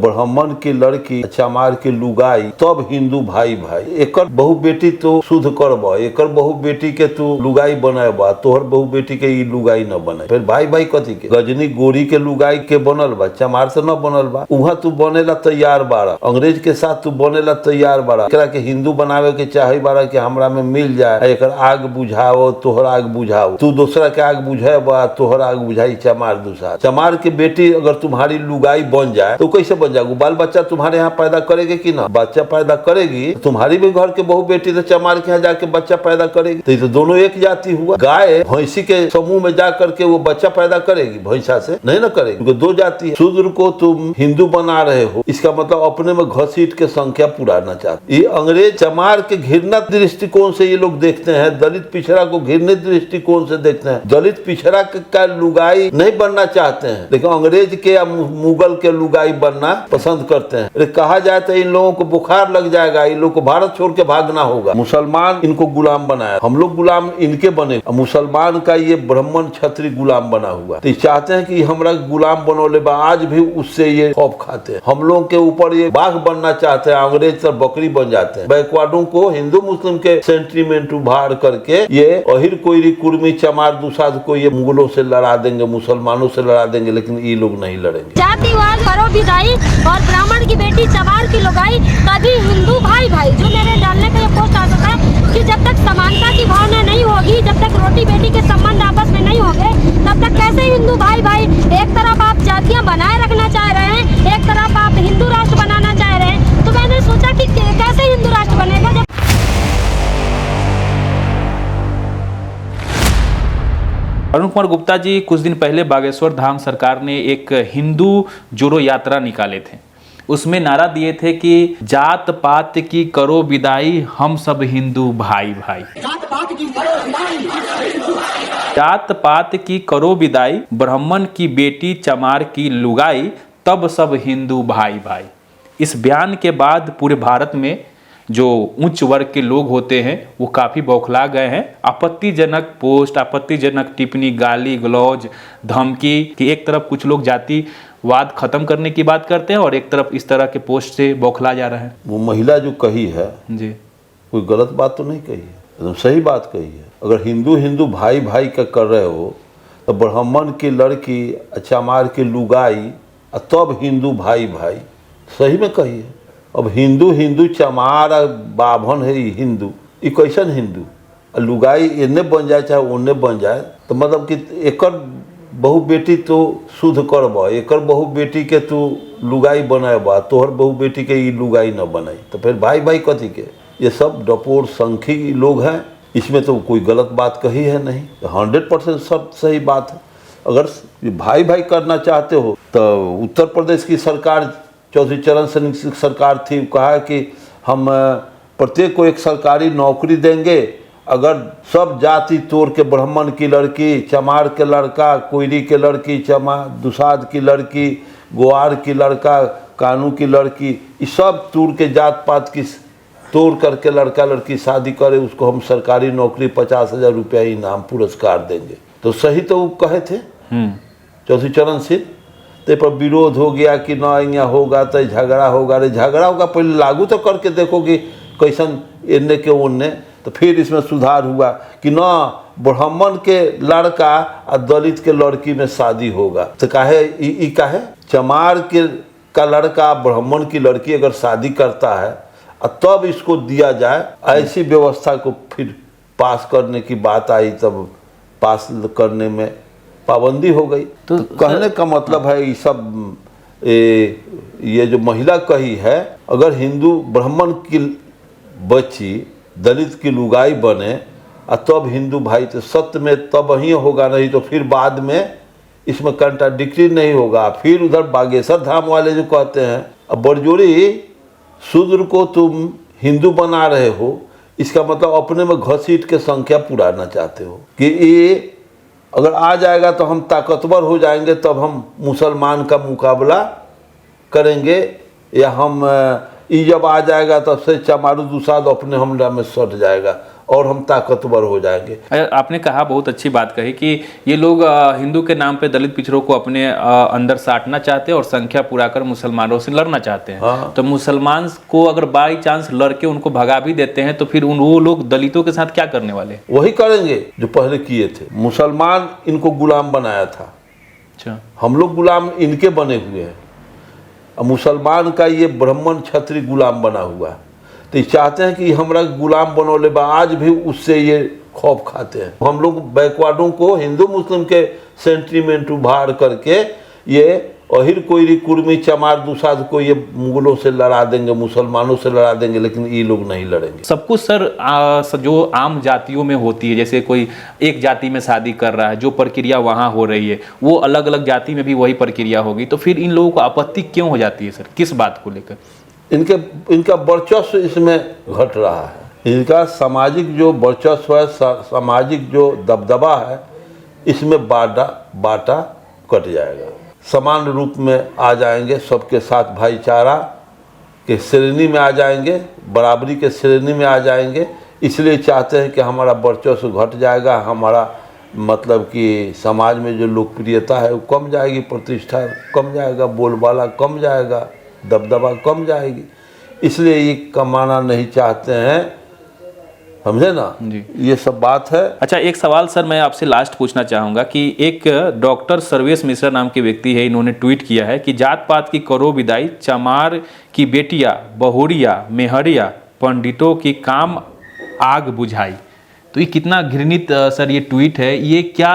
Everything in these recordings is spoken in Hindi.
ब्राह्मण की लड़की चमार के लुगाई तब हिंदू भाई भाई। एकर बहु बेटी तो शुद्ध करबा, एकर बहु बेटी के तू लुगाई बनाबा, तोहर बहु बेटी के ई लुगाई न बने। फिर भाई भाई कथी के? गजनी गोरी के लुगाई के बनल बा, चमार से न बनल बा। उहाँ तू बनेला तैयार बाड़ा, अंग्रेज के साथ तू बनेला तैयार बाड़ा। एकरा के हिंदू बनावे के चाहे बाड़ा कि हमरा में मिल जाए, एकर आग बुझाओ, तोहर आग बुझाओ। तू दूसरा के आग बुझाबा, तोहर आग बुझाई चमार दूसरा। चमार की बेटी अगर तुम्हारी लुगाई बन जाए तो कैसे बन जाएगी? बाल बच्चा तुम्हारे यहाँ पैदा करेगी कि ना? बच्चा पैदा करेगी, तुम्हारी भी घर के बहु बेटी तो चमार के यहाँ जाके बच्चा पैदा करेगी। तो दोनों एक जाति हुआ। गाय भैंसी के समूह में जा करके वो बच्चा पैदा करेगी, भैंसा से नहीं ना करेगी, क्योंकि दो जाति है। शूद्र को तुम हिंदू बना रहे हो, इसका मतलब अपने में घसीट के संख्या पुराना चाहते। ये अंग्रेज चमार के घृणा दृष्टिकोण से ये लोग देखते हैं, दलित पिछड़ा को घृणित दृष्टिकोण से देखते हैं। दलित पिछड़ा का लुगाई नहीं बनना चाहते हैं, लेकिन अंग्रेज के या मुगल के लुगाई बनना पसंद करते हैं। अरे कहा जाए तो इन लोगों को बुखार लग जाएगा, इन लोगों को भारत छोड़ के भागना होगा। मुसलमान इनको गुलाम बनाया, हम लोग गुलाम इनके बने। मुसलमान का ये ब्राह्मण क्षत्रिय गुलाम बना हुआ, तो चाहते हैं कि हमरा गुलाम बनोले बा। आज भी उससे ये खौफ खाते हैं, हम लोग के ऊपर ये बाघ बनना चाहते हैं, अंग्रेज सर बकरी बन जाते हैं। बैकवर्डों को हिंदू मुस्लिम के सेंटीमेंट उभार करके ये अहिर कोयरी कुर्मी चमार दुसाद को ये मुगलों से लड़ा देंगे, मुसलमानों से लड़ा देंगे, लेकिन ये लोग नहीं लड़ेंगे। जातिवाद करो विदाई और ब्राह्मण की बेटी चमार की लुगाई, तभी हिंदू भाई भाई। जो मेरे डालने का ये पोस्ट आता था कि जब तक समानता की भावना नहीं होगी, जब तक रोटी बेटी के संबंध आपस में नहीं होंगे, तब तक कैसे हिंदू भाई भाई? एक तरफ आप जातियां बनाए रखना चाह रहे हैं, एक तरफ आप हिंदू राष्ट्र बनाना चाह रहे हैं। तो मैंने सोचा कि कैसे हिंदू राष्ट्र बनेगा जब अरुण कुमार गुप्ता जी, कुछ दिन पहले बागेश्वर धाम सरकार ने एक हिंदू जोड़ो यात्रा निकाले थे। उसमें नारा दिए थे कि जात पात की करो विदाई, हम सब हिंदू भाई भाई। जात पात की करो विदाई, ब्राह्मण की बेटी चमार की लुगाई, तब सब हिंदू भाई भाई। इस बयान के बाद पूरे भारत में जो उच्च वर्ग के लोग होते हैं वो काफ़ी बौखला गए हैं। आपत्तिजनक पोस्ट, आपत्तिजनक टिप्पणी, गाली गलौज, धमकी कि एक तरफ कुछ लोग जातिवाद खत्म करने की बात करते हैं और एक तरफ इस तरह के पोस्ट से बौखला जा रहे हैं। वो महिला जो कही है जी, कोई गलत बात तो नहीं कही है, एकदम सही बात कही है। अगर हिंदू हिंदू भाई भाई का कर रहे हो तो ब्राह्मण की लड़की चमार की लुगाई तब हिंदू भाई भाई, सही में कही है। अब हिंदू हिंदू चमार बाभन है हिंदू, ये कैसन हिंदू? लुगाई इन्ने बन जाए चाहे उन्ने बन जाए, तो मतलब कि एकर बहु बेटी तो शुद्ध करबा, एकर बहु बेटी के तू लुगाई बनाबा, तोहर बहु बेटी के ई लुगाई न बनाई। तो फिर भाई भाई कथी के? ये सब डपोर संखी लोग हैं, इसमें तो कोई गलत बात कही है नहीं, 100% सब सही बात है। अगर भाई भाई करना चाहते हो तो उत्तर प्रदेश की सरकार, चौधरी चरण सिंह की सरकार थी, कहा कि हम प्रत्येक को एक सरकारी नौकरी देंगे अगर सब जाति तोड़ के ब्राह्मण की लड़की, चमार के लड़का, कोयरी के लड़की, चमार दुसाद की लड़की, ग्वार की लड़का, कानू की लड़की, ये सब तोड़ के जात पात की तोड़ करके लड़का लड़की शादी करे, उसको हम सरकारी नौकरी 50,000 रुपया इनाम पुरस्कार देंगे। तो सही तो वो कहे थे चौधरी चरण सिंह। ते पर विरोध हो गया कि ना यहाँ होगा तो झगड़ा होगा। अरे झगड़ा होगा, पहले लागू तो करके देखो कि कैसन इन्ने के उन्ने। तो फिर इसमें सुधार हुआ कि ना ब्राह्मण के लड़का और दलित के लड़की में शादी होगा। तो काहे काहे चमार के का लड़का ब्राह्मण की लड़की अगर शादी करता है और तब इसको दिया जाए, ऐसी व्यवस्था को फिर पास करने की बात आई, तब पास करने में पाबंदी हो गई। तो कहने का मतलब है ये सब ये जो महिला कही है, अगर हिंदू ब्राह्मण की बच्ची दलित की लुगाई बने और तब हिंदू भाई, तो सत्य में तब ही होगा, नहीं तो फिर बाद में इसमें कंट्राडिक्टरी नहीं होगा। फिर उधर बागेश्वर धाम वाले जो कहते हैं अब बड़जोरी शूद्र को तुम हिंदू बना रहे हो, इसका मतलब अपने में घसीट के संख्या पुराना चाहते हो कि ये अगर आ जाएगा तो हम ताकतवर हो जाएंगे, तब हम मुसलमान का मुकाबला करेंगे, या हम ये जब आ जाएगा तब से चमारू दुसाद अपने हमरा में सट जाएगा। और हम ताकतवर हो जाएंगे। आपने कहा, बहुत अच्छी बात कही कि ये लोग हिंदू के नाम पे दलित पिछड़ों को अपने अंदर साटना चाहते हैं और संख्या पूरा कर मुसलमानों से लड़ना चाहते हैं। हाँ। तो मुसलमान को अगर बाई चांस लड़के उनको भगा भी देते हैं तो फिर वो लोग दलितों के साथ क्या करने वाले? वही करेंगे जो पहले किए थे। मुसलमान इनको गुलाम बनाया था, अच्छा, हम लोग गुलाम इनके बने हुए हैं। अब मुसलमान का ये ब्राह्मण क्षत्रिय गुलाम बना हुआ है, तो ये चाहते हैं कि हमरा गुलाम बनौले बा, आज भी उससे ये खौफ खाते हैं। हम लोग बैकवर्डों को हिंदू मुस्लिम के सेंटीमेंट उभार करके ये अहिर कोयरी कुर्मी चमार दुसाद को ये मुगलों से लड़ा देंगे, मुसलमानों से लड़ा देंगे, लेकिन ये लोग नहीं लड़ेंगे। सब कुछ सर जो आम जातियों में होती है, जैसे कोई एक जाति में शादी कर रहा है, जो प्रक्रिया वहाँ हो रही है वो अलग अलग जाति में भी वही प्रक्रिया होगी, तो फिर इन लोगों को आपत्ति क्यों हो जाती है सर? किस बात को लेकर? इनका वर्चस्व इसमें घट रहा है। इनका सामाजिक जो वर्चस्व है, सामाजिक जो दबदबा है, इसमें बाटा कट जाएगा। समान रूप में आ जाएंगे, सबके साथ भाईचारा के श्रेणी में आ जाएंगे, बराबरी के श्रेणी में आ जाएंगे। इसलिए चाहते हैं कि हमारा वर्चस्व घट जाएगा, हमारा मतलब कि समाज में जो लोकप्रियता है वो कम जाएगी, प्रतिष्ठा कम जाएगा, बोलबाला कम जाएगा, दबदबा कम जाएगी। इसलिए ये कमाना नहीं चाहते हैं, समझे ना जी। ये सब बात है। अच्छा, एक सवाल सर मैं आपसे लास्ट पूछना चाहूँगा कि एक डॉक्टर सर्वेश मिश्रा नाम के व्यक्ति है, इन्होंने ट्वीट किया है कि जात पात की करो विदाई, चमार की बेटिया बहुरिया मेहरिया पंडितों की काम आग बुझाई। तो ये कितना घृणित सर ये ट्वीट है, ये क्या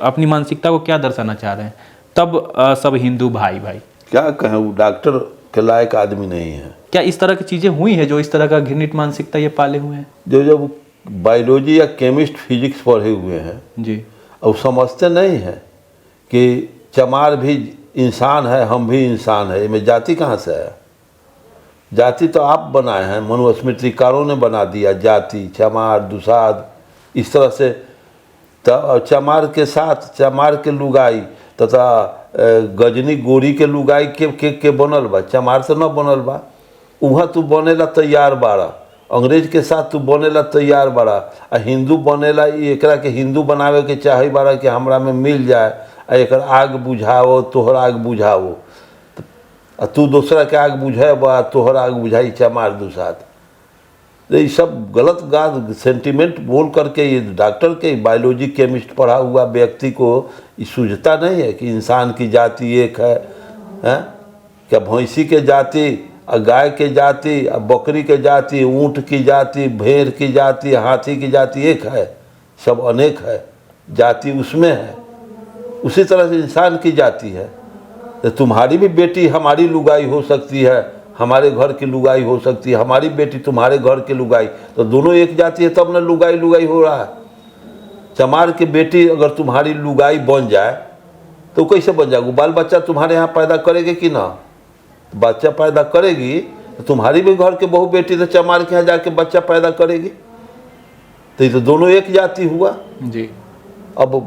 अपनी मानसिकता को क्या दर्शाना चाह रहे हैं? तब सब हिंदू भाई भाई क्या कहें, वो डॉक्टर के लायक आदमी नहीं है। क्या इस तरह की चीज़ें हुई हैं जो इस तरह का घृणित मानसिकता ये पाले हुए हैं? जो जब बायोलॉजी या केमिस्ट फिजिक्स पढ़े हुए हैं जी, अब समझते नहीं हैं कि चमार भी इंसान है, हम भी इंसान है, इसमें जाति कहाँ से आया? जाति तो आप बनाए हैं, मनुस्मृतिकारों ने बना दिया जाति, चमार दुसाद, इस तरह से। चमार के साथ चमार के लुगाई तथा गजनी गोरी के लुगाई के बनल बा, चमार से न बनल बा। वहाँ तू बनेला तैयार बाड़ा, अंग्रेज के साथ तू बनेला तैयार बाड़ा, आ हिंदू बनेला एकरा के हिंदू बनावे के चाहे बाड़ा कि हमरा में मिल जाए, आ एकर आग बुझाओ, तोहर आग बुझाओ, आ तू दूसरा के आग बुझाए बा, तोहर आग बुझाई चमार दुसाद। ये सब गलत गाद सेंटिमेंट बोल करके ये डॉक्टर के बायोलॉजी केमिस्ट पढ़ा हुआ व्यक्ति को ये सूझता नहीं है कि इंसान की जाति एक है, हैं? क्या भैंसी के जाति, गाय के जाति, बकरी के जाति, ऊँट की जाति, भेड़ की जाति, हाथी की जाति एक है? सब अनेक है, जाति उसमें है। उसी तरह से इंसान की जाति है। तो तुम्हारी भी बेटी हमारी लुगाई हो सकती है, हमारे घर की लुगाई हो सकती है, हमारी बेटी तुम्हारे घर की लुगाई, तो दोनों एक जाति है, तब न लुगाई लुगाई हो रहा है। चमार की बेटी अगर तुम्हारी लुगाई बन जाए तो कैसे बन जाएगा? बाल बच्चा तुम्हारे यहाँ पैदा करेगी कि ना? बच्चा पैदा करेगी तो तुम्हारी भी घर के बहू बेटी तो चमार के यहाँ जाके बच्चा पैदा करेगी, तो ये तो दोनों एक जाति हुआ जी। अब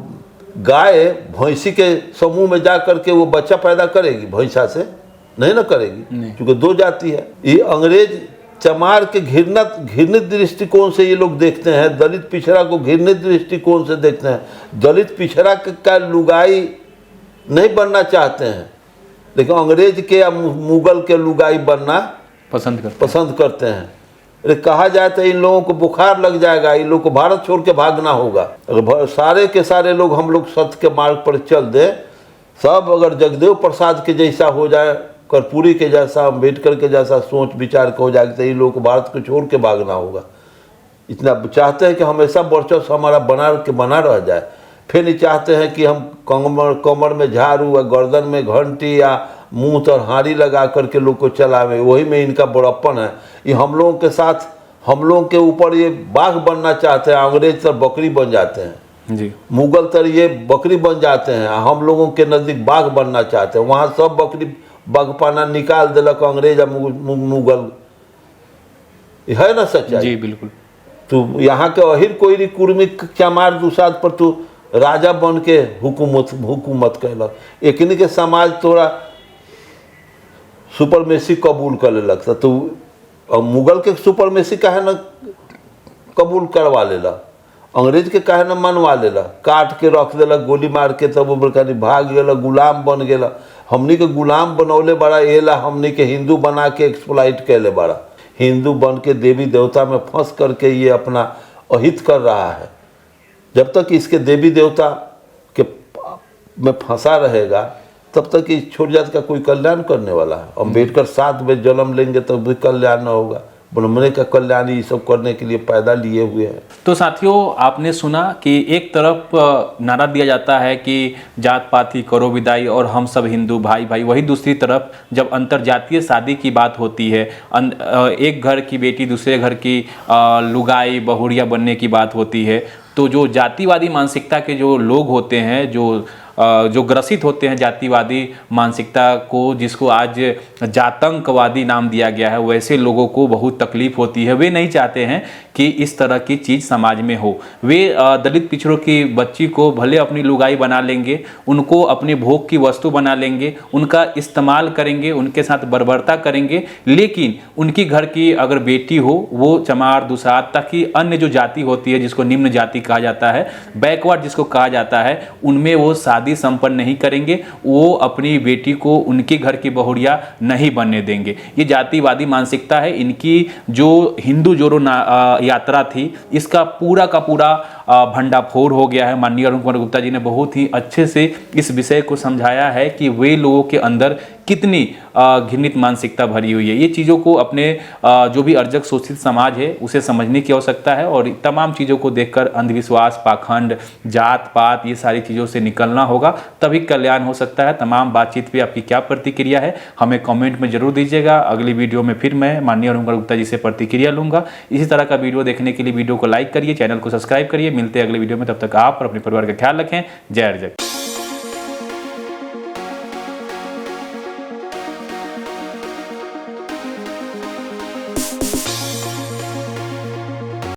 गाय भैंसी के समूह में जा करके वो बच्चा पैदा करेगी, भैंसा से नहीं ना करेगी, क्योंकि दो जाति है। ये अंग्रेज चमार के घृणित दृष्टिकोण से ये लोग देखते हैं, दलित पिछड़ा को घृणित दृष्टिकोण से देखते हैं। दलित पिछड़ा का लुगाई नहीं बनना चाहते हैं, लेकिन अंग्रेज के या मुगल के लुगाई बनना पसंद करते हैं। अरे कहा जाए तो इन लोगों को बुखार लग जाएगा, इन लोगों को भारत छोड़ के भागना होगा। अगर सारे के सारे लोग हम लोग सत्य के मार्ग पर चल दे, सब अगर जगदेव प्रसाद के जैसा हो जाए, कर्पूरी के जैसा, अम्बेडकर के जैसा सोच विचार का हो जाएगा, तो इन लोगों को भारत को छोड़ के भागना होगा। इतना चाहते हैं कि हमेशा वर्चस्व हमारा बना रह जाए। फिर नहीं चाहते हैं कि हम कमर में झाड़ू या गर्दन में घंटी या मुंह तर हारी लगा करके लोग को चलावे, वही में इनका बड़प्पन है। ये हम लोगों के साथ, हम लोगों के ऊपर ये बाघ बनना चाहते हैं, अंग्रेज तर बकरी बन जाते हैं जी, मुगल तर ये बकरी बन जाते हैं, हम लोगों के नज़दीक बाघ बनना चाहते हैं। वहाँ सब बकरी बाघपाना निकाल दिलक अंग्रेज या मुगल, है ना सच्चाई? जी बिल्कुल। तू यहाँ के अहिर कोयरी कुर्मी चमार दुसाद पर तू राजा बन के हुकूमत कैलक, एकनी के समाज तोरा सुपरमेसी कबूल कर लेलक, तो तू मुगल के सुपरमेसी काहे न कबूल करवा लेला, अंग्रेज के काहे न मनवा लेला, काट के रख देला गोली मार के, तब वो बड़कानी भाग गेला, गुलाम बन गेला। हमनी के गुलाम बनौले बड़ा, एला हमनी के हिंदू बना के एक्सप्लॉइट कैले बड़ा। हिंदू बन के देवी देवता में फंस करके ये अपना अहित कर रहा है। जब तक इसके देवी देवता के में फंसा रहेगा तब तक इस छोट जात का कोई कल्याण करने वाला है। अम्बेडकर 7 में जन्म लेंगे तब भी कल्याण न होगा। ब्राह्मण का कल्याण ये सब करने के लिए पैदा लिए हुए हैं। तो साथियों, आपने सुना कि एक तरफ नारा दिया जाता है कि जात पात की करो विदाई और हम सब हिंदू भाई भाई, वही दूसरी तरफ जब अंतरजातीय शादी की बात होती है, एक घर की बेटी दूसरे घर की लुगाई बहुरिया बनने की बात होती है, तो जो जातिवादी मानसिकता के जो लोग होते हैं, जो ग्रसित होते हैं जातिवादी मानसिकता को, जिसको आज जातंकवादी नाम दिया गया है, वैसे लोगों को बहुत तकलीफ होती है। वे नहीं चाहते हैं कि इस तरह की चीज़ समाज में हो। वे दलित पिछड़ों की बच्ची को भले अपनी लुगाई बना लेंगे, उनको अपनी भोग की वस्तु बना लेंगे, उनका इस्तेमाल करेंगे, उनके साथ बर्बरता करेंगे, लेकिन उनकी घर की अगर बेटी हो वो चमार दुसात, ताकि अन्य जो जाति होती है जिसको निम्न जाति कहा जाता है, बैकवर्ड जिसको कहा जाता है, उनमें वो शादी संपन्न नहीं करेंगे, वो अपनी बेटी को उनके घर की बहुरिया नहीं बनने देंगे। ये जातिवादी मानसिकता है। इनकी जो हिंदू जोड़ो यात्रा थी, इसका पूरा का पूरा भंडाफोड़ हो गया है। माननीय अरुण कुमार गुप्ता जी ने बहुत ही अच्छे से इस विषय को समझाया है कि वे लोगों के अंदर कितनी घृणित मानसिकता भरी हुई है। ये चीज़ों को अपने जो भी अर्जक शोषित समाज है उसे समझने की आवश्यकता है, और तमाम चीज़ों को देखकर अंधविश्वास, पाखंड, जात पात, ये सारी चीज़ों से निकलना होगा, तभी कल्याण हो सकता है। तमाम बातचीत पे आपकी क्या प्रतिक्रिया है हमें कमेंट में जरूर दीजिएगा। अगली वीडियो में फिर मैं माननीय अरुण कुमार गुप्ता जी से प्रतिक्रिया लूँगा। इसी तरह का वीडियो देखने के लिए वीडियो को लाइक करिए, चैनल को सब्सक्राइब करिए। मिलते हैं अगले वीडियो में, तब तक आप और अपने परिवार का ख्याल रखें। जय अर्जक।